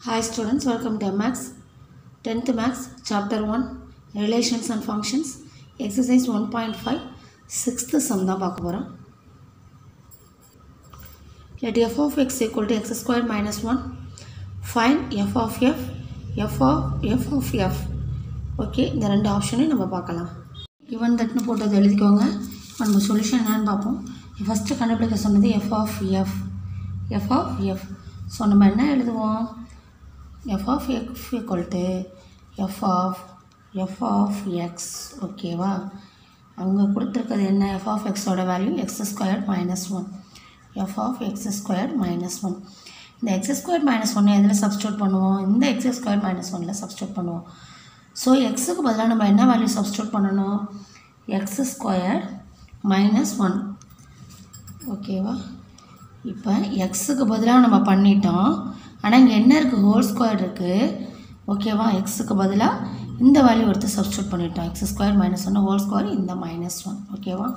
Hi students, welcome to Max 10th Max Chapter 1 Relations and Functions Exercise 1.5 6th sum தான் பார்க்க போறோம். Let f of x equal to x squared minus 1. Find f of f, f of f. Okay, இந்த ரெண்டு ஆப்ஷனையும் நம்ம பார்க்கலாம். given that போட்டது எழுதிக்கோங்க. நம்ம சொல்யூஷன் என்னன்னு பார்ப்போம். ஃபர்ஸ்ட் கண்டுபிடிக்க சொன்னது f of f. ஸோ நம்ம என்ன எழுதுவோம்? f of x equal to f of x. ஓகேவா? அவங்க கொடுத்துருக்கிறது என்ன? f of x ஓட value x squared minus 1. f of x squared minus 1. இந்த x squared minus 1 எதில் சப்ஸ்டியூட் பண்ணுவோம்? இந்த x squared minus 1ல் சப்ஸ்டியூட் பண்ணுவோம். ஸோ எக்ஸுக்கு பதிலாக நம்ம என்ன வேல்யூ சப்ஸ்டியூட் பண்ணணும்? x squared minus 1. ஓகேவா? இப்போ எக்ஸுக்கு பதிலாக நம்ம பண்ணிட்டோம். ஆனால் இங்கே என்ன இருக்குது? ஹோல் ஸ்கொயர் இருக்குது. ஓகேவா? எக்ஸுக்கு பதிலாக இந்த வேல்யூ எடுத்து சப்ஸ்டியூட் பண்ணிட்டோம். X square minus 1 whole square இந்த மைனஸ் 1. ஓகேவா?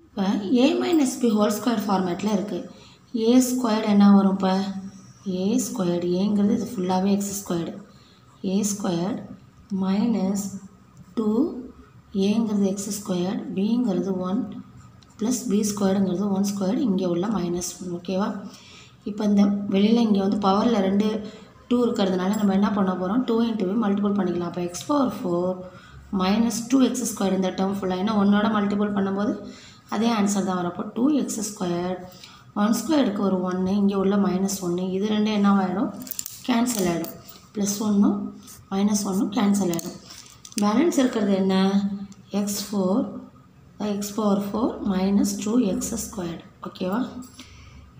இப்போ ஏ மைனஸ் பி ஹோல் ஸ்கொயர் ஃபார்மேட்டில் இருக்குது. ஏ ஸ்கொயர்டு என்ன வரும்? இப்போ ஏ ஸ்கொயர்டு, ஏங்கிறது இது ஃபுல்லாகவே எக்ஸ் ஸ்கொயர்டு. ஏ ஸ்கொயர்டு மைனஸ் 2 ஏங்கிறது எக்ஸ் ஸ்கொயர்டு, பிங்கிறது 1 ப்ளஸ் பி ஸ்கொயர்டுங்கிறது 1 ஸ்கொயர்டு, இங்கே உள்ள மைனஸ் 1. ஓகேவா? இப்போ இந்த வெளியில் இங்கே வந்து பவரில் 2 இருக்கிறதுனால நம்ம என்ன பண்ண போகிறோம்? 2 இன்ட்டு மல்டிபிள் பண்ணிக்கலாம். அப்போ X power 4 minus 2x square இந்த டேர்ம் ஃபுல்லாக, ஏன்னா 1ஓட மல்டிபிள் பண்ணும்போது அதே ஆன்சர் தான் வரப்போ 2x ஸ்கொயர் 1 ஸ்கொயருக்கு ஒரு 1, இங்கே உள்ள மைனஸ் 1, இது ரெண்டு என்ன ஆகிடும்? கேன்சல் ஆகிடும். ப்ளஸ் 1 மைனஸ் 1 கேன்சல் ஆகிடும். பேலன்ஸ் இருக்கிறது என்ன? X power 4 minus 2x squared. ஓகேவா?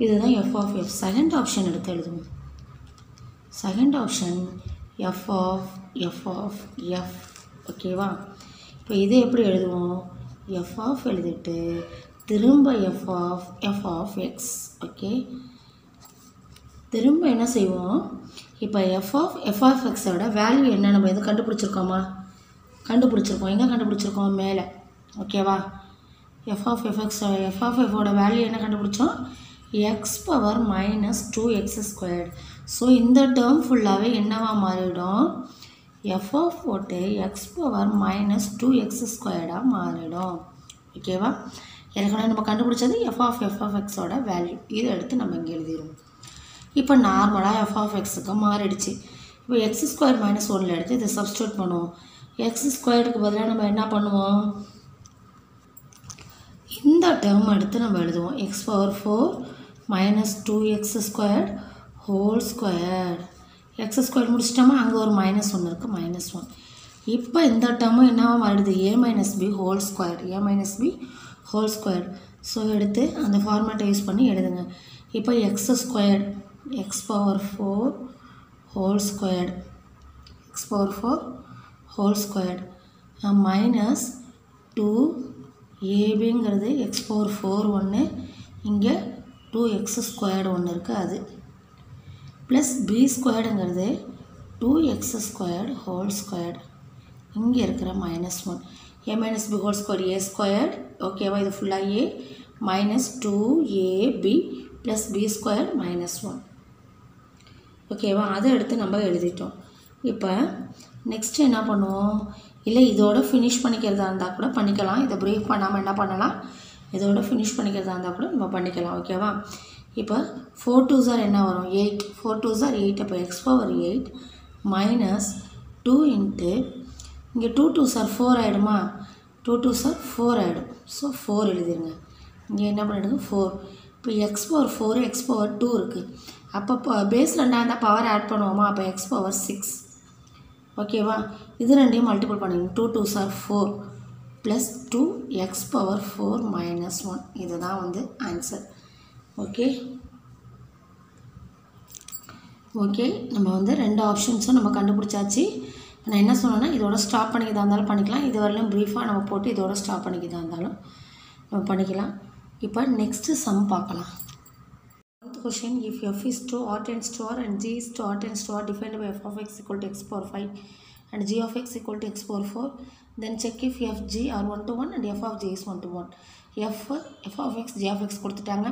இதுதான் f of f. Second option எடுத்து எழுதுவோம். Second option f of f. ஓகேவா? இப்போ இதை எப்படி எழுதுவோம்? f of எழுதிட்டு திரும்ப f of x. ஓகே, திரும்ப என்ன செய்வோம்? இப்போ f of xோட வேல்யூ என்ன? நம்ம எது கண்டுபிடிச்சிருக்கோமா? கண்டுபிடிச்சிருக்கோம். எங்கே கண்டுபிடிச்சிருக்கோம்? மேலே. ஓகேவா? f of f ஓட வேல்யூ என்ன கண்டுபிடிச்சோம்? x power minus 2x squared. So இந்த டேர்ம் ஃபுல்லாகவே என்னவா மாறிடும்? f of போட்டு x பவர் மைனஸ் 2x ஸ்கொயர்டாக மாறிடும். ஓகேவா? ஏற்கனவே நம்ம கண்டுபிடிச்சது f of xோட வேல்யூ. இதை எடுத்து நம்ம இங்கே எழுதிடுவோம். இப்போ நார்மலாக f of xக்கு மாறிடுச்சு. இப்போ x ஸ்கொயர் மைனஸ் 1 எடுத்து இதை சப்ஸ்டியூட் பண்ணுவோம். x ஸ்கொயர்டுக்கு பதிலாக நம்ம என்ன பண்ணுவோம்? இந்த டேர்ம் எடுத்து நம்ம எழுதுவோம். x power 4 minus 2x squared whole square. X square முடிச்சிட்டோமா? அங்கே ஒரு மைனஸ் 1 இருக்குது, மைனஸ் 1. இப்போ இந்த டேர்மும் என்னவா மாறிடுது? a minus b whole square. So எடுத்து அந்த ஃபார்மேட்டை யூஸ் பண்ணி எழுதுங்க. இப்போ x squared x power 4 whole squared minus 2 ஏபிங்கிறது எக்ஸ் பவர் 4 ஒன்று, இங்கே 2x ஸ்கொயர்டு ஒன்று இருக்குது, அது ப்ளஸ் பி ஸ்கொயர்டுங்கிறது 2x ஸ்கொயர்டு ஹோல் ஸ்கொயர்டு, இங்கே இருக்கிற minus 1. A minus b whole square a squared. ஓகேவா? இது ஃபுல்லாக a minus 2ab plus b square minus 1. ஓகேவா? அதை எடுத்து நம்ம எழுதிட்டோம். இப்போ நெக்ஸ்ட்டு என்ன பண்ணுவோம்? இல்லை இதோட ஃபினிஷ் பண்ணிக்கிறதா இருந்தால் கூட பண்ணிக்கலாம். இதை பிரேக் பண்ணாமல் என்ன பண்ணலாம்? இதோட ஃபினிஷ் பண்ணிக்கிறதா இருந்தால் கூட நம்ம பண்ணிக்கலாம். ஓகேவா? இப்போ 4 2s என்ன வரும்? 8. 4 2s 8. அப்போ எக்ஸ் பவர் 8 மைனஸ் 2 இன்ட்டு இங்கே 2 2s 4 ஆகிடுமா? 2 2s 4 ஆகிடும். ஸோ 4 எழுதிருங்க. இங்கே என்ன பண்ணிடுங்க? 4. இப்போ எக்ஸ் பவர் 4 எக்ஸ் பவர் 2 இருக்குது. அப்போ பேஸ் 2 இருந்தால் பவர் ஆட் பண்ணுவோமா? அப்போ எக்ஸ் பவர் 6. ஓகேவா? இது ரெண்டையும் மல்டிபிள் பண்ணிடுங்க. 2 2s 4 plus 2 X power 4 minus 1. இதுதான் வந்து ஆன்சர். ஓகே, நம்ம வந்து ரெண்டு ஆப்ஷன்ஸும் நம்ம கண்டுபிடிச்சாச்சு. நான் என்ன சொன்னேன்னா, இதோட ஸ்டாப் பண்ணிக்கிறதா இருந்தாலும் பண்ணிக்கலாம். இது வரலையும் ப்ரீஃபாக நம்ம போட்டு இதோட ஸ்டாப் பண்ணிக்கிறதா இருந்தாலும் நம்ம பண்ணிக்கலாம். இப்போ நெக்ஸ்ட்டு சம் பார்க்கலாம். Question: if f is to r tends to r and g is to r tends to r defined by f of x equal to x power 5 and g of x equal to x power 4, then check if f g are 1 to 1 and f of g is 1 to 1. f of x g of x கொடுத்துட்டாங்க.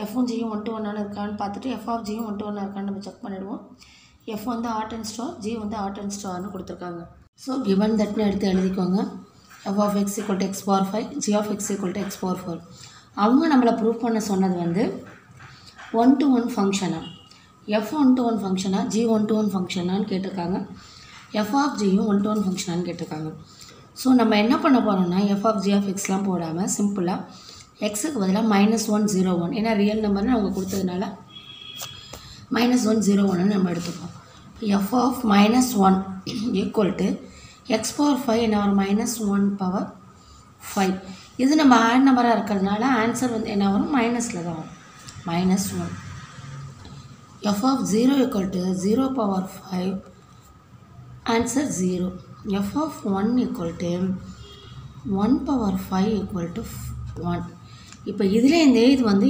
f um g um 1 to 1 இருக்கான்னு பார்த்துட்டு f of g um 1 to 1 இருக்கான்னு நம்ம check பண்ணிடுவோம். f வந்து add and star, g வந்து add and ஸ்டார்னு கொடுத்துருக்காங்க. ஸோ given thatனு எடுத்து எழுதிக்கோங்க. f of x equal to x power 5, g of x equal to x power 4. அவங்க நம்மளை ப்ரூவ் பண்ண சொன்னது வந்து 1-to-1 ஃபங்க்ஷனா, f 1-to-1 ஃபங்க்ஷனா, g 1-to-1 ஃபங்க்ஷனான்னு கேட்டிருக்காங்க. f of gயும் 1-to-1 ஃபங்க்ஷனான்னு கேட்டிருக்காங்க. ஸோ நம்ம என்ன பண்ண போகிறோம்னா f of g of xலாம் போடாமல் சிம்பிளாக எக்ஸுக்கு பதிலாக -101, ஏன்னா ரியல் நம்பர்னு அவங்க கொடுத்ததுனால -101 நம்ம எடுத்துப்போம். f of -1 equal to x power 5 என்ன வரும், -1 power 5. இது நம்ம ஆட் நம்பராக இருக்கிறதுனால ஆன்சர் வந்து என்ன வரும், மைனஸில் தான் வரும், -1. f of 0 equal to 0 power 5, answer 0. f of 1 equal to 1 power 5 equal to 1. இப்போ இதில் இந்த இது வந்து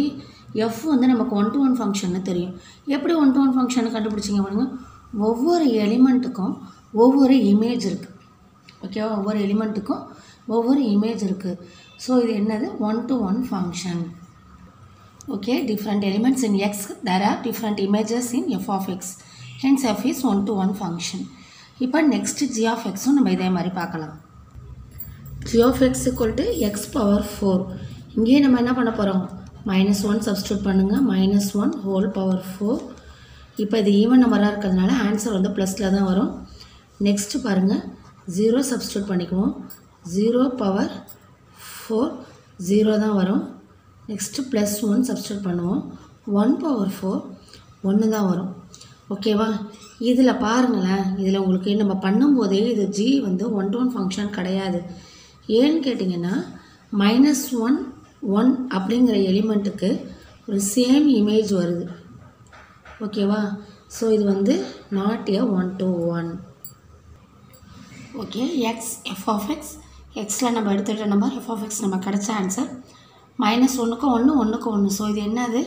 f வந்து நமக்கு 1-to-1 ஃபங்க்ஷன்னு தெரியும். எப்படி 1-to-1 ஃபங்க்ஷனை கண்டுபிடிச்சிங்க பாருங்கள். ஒவ்வொரு எலிமெண்ட்டுக்கும் ஒவ்வொரு இமேஜ் இருக்குது. ஓகேவா, ஒவ்வொரு எலிமெண்ட்டுக்கும் ஒவ்வொரு இமேஜ் இருக்குது. ஸோ இது என்னது, 1-to-1 function. Okay, different elements in x, there are different images in f of x, hence f is 1-to-1 function. இப்போ நெக்ஸ்ட் g of xும் நம்ம இதே மாதிரி பார்க்கலாம். g of x equal to x power 4. இங்கேயே நம்ம என்ன பண்ண போகிறோம், -1 சப்ஸ்டியூட் பண்ணுங்கள், -1 whole power 4. இப்போ இது ஈவன் நம்பராக இருக்கிறதுனால ஆன்சர் வந்து ப்ளஸில் தான் வரும். நெக்ஸ்ட்டு பாருங்கள், 0 சப்ஸ்டியூட் பண்ணிக்குவோம், 0 power 4 0 தான் வரும். நெக்ஸ்ட்டு +1 சப்ஸ்டியூட் பண்ணுவோம், 1 power 4 1 தான் வரும். ஓகேவா, இதில் பாருங்களேன், இதில் உங்களுக்கு நம்ம பண்ணும்போதே இது g வந்து 1-to-1 ஃபங்க்ஷன் கிடையாது. ஏன்னு கேட்டிங்கன்னா -1 1 அப்படிங்கிற எலிமெண்ட்டுக்கு ஒரு சேம் இமேஜ் வருது. ஓகேவா, ஸோ இது வந்து not a 1-to-1. Okay, X f of x, எக்ஸில் நம்ம எடுத்துகிட்ட நம்பர் f of x நம்ம கிடச்ச ஆன்சர் -1க்கு 1 1க்கு 1. ஸோ இது என்னது,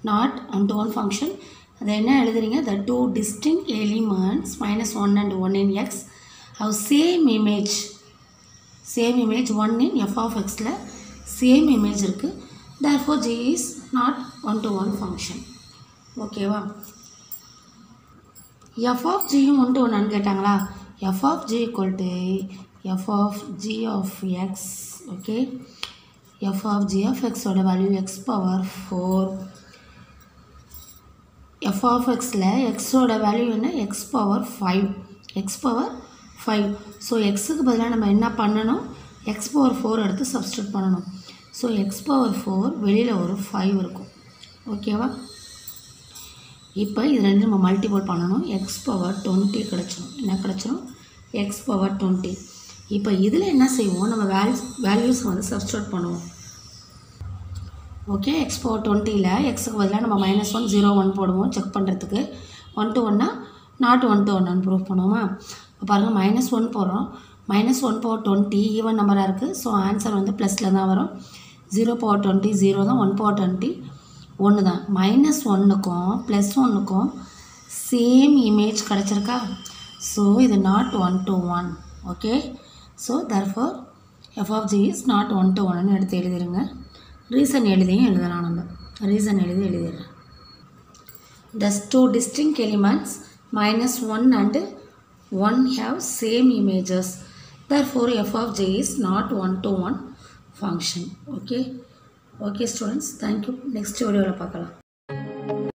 நாட் 1-to-1 ஃபங்க்ஷன். அது என்ன எழுதுறீங்க, the two distinct elements -1 and 1 in x have same image 1 in f of xல சேம் இமேஜ் இருக்குது. therefore g is not 1-to-1 function. ஓகேவா, f of gயும் 1-to-1 கேட்டாங்களா, f of g equal to f of g of x. Okay, f of g of x ஓட value x power 4. f of xல x ஓட value என்ன, x power 5, x power 5. So எக்ஸுக்கு பதிலாக நம்ம என்ன பண்ணணும், x power 4 எடுத்து சப்ஸ்டியூட் பண்ணணும். ஸோ x power 4 வெளியில் ஒரு 5 இருக்கும். ஓகேவா, இப்போ இது ரெண்டு நம்ம மல்டிபிள் பண்ணணும், x power 20 கிடச்சிடும். என்ன கிடச்சிடும், x power 20. இப்போ இதில் என்ன செய்வோம், நம்ம வேல்யூஸ் வந்து சப்ஸ்டியூட் பண்ணுவோம். ஓகே, x power 20ல் எக்ஸுக்கு பதிலாக நம்ம -1 0 1 போடுவோம் செக் பண்ணுறதுக்கு. 1-to-1 நாட் 1-to-1 ப்ரூவ் பண்ணுவோமா. இப்போ பாருங்கள், -1 போடுறோம், -1 power 20 ஈவன் நம்பராக இருக்குது. ஸோ ஆன்சர் வந்து ப்ளஸில் தான் வரும். 0 power 20 0 தான், 1 power 20 1 தான். -1க்கும் +1க்கும் சேம் இமேஜ் கிடச்சிருக்கா. ஸோ இது not 1-to-1. Okay, so therefore f of g is not 1-to-1 எடுத்து எழுதிடுங்க. ரீசன் எழுதியும் எழுதலாம், நம்ம reason எழுதிடுறேன். thus two distinct elements -1 and 1 have same images, therefore f of g is not 1-to-1 function. Okay, students, thank you. Next video la paakalam.